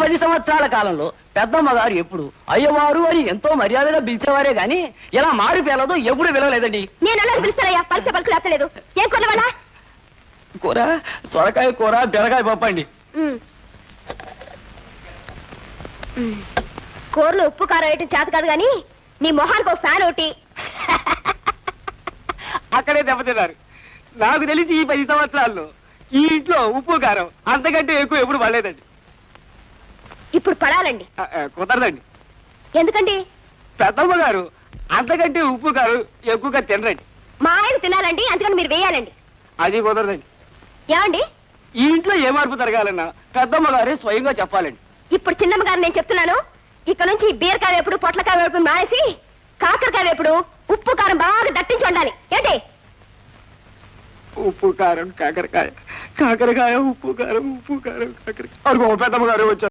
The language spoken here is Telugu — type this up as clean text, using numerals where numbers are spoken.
10 సంవత్సరాల కాలంలో పెద్దమ్మ గారు ఎప్పుడు అయ్యవారు అని ఎంతో మర్యాదగా పిలిచేవారే గాని ఇలా మారు పేలదో ఎప్పుడు పిలవలేదండి. నేను అలా పిలుస్తానయ్యా, పలికే పలుకులు ఎత్తలేదు. ఏం కొనవాలా? కూర సొరకాయ కూర బెరకాయ పప్పండి. కూరలో ఉప్పు కారం వేయటం చేత కాదు గాని నీ మొహానికి ఒక ఫ్యాన్ ఒకటి. అక్కడే దెబ్బతిన్నారు. నాకు తెలిసి ఈ 10 సంవత్సరాల్లో ఈ ఇంట్లో ఉప్పు కారం అంతకంటే ఎక్కువ ఎప్పుడు పడలేదండి. ఇప్పుడు పడాలండి. కుదరదండి. ఎందుకండి? పెద్దమ్మ గారు అంతకంటే ఉప్పు కారం ఎక్కువగా తినరండి. మా ఆయన తినాలండి, అందుకని మీరు వేయాలండి. అది కుదరదండి. ఏమండి? ఈ ఇంట్లో ఏ మార్పు జరగాలన్నా పెద్దమ్మ గారే స్వయంగా చెప్పాలండి. ఇప్పుడు చిన్నమ్మ గారు నేను చెప్తున్నాను, ఇక్కడ నుంచి బీరకాయ వేపుడు పొట్లకాయ వేపుడు మానేసి కాకరకాయ వేపుడు ఉప్పు కారం బాగా దట్టించి ఉండాలి. ఏంటి? ఉప్పు కారం కాకరకాయ, కాకరకాయ ఉప్పు కారం కాకరకాయ. పెద్దమ్మ గారు వచ్చారు.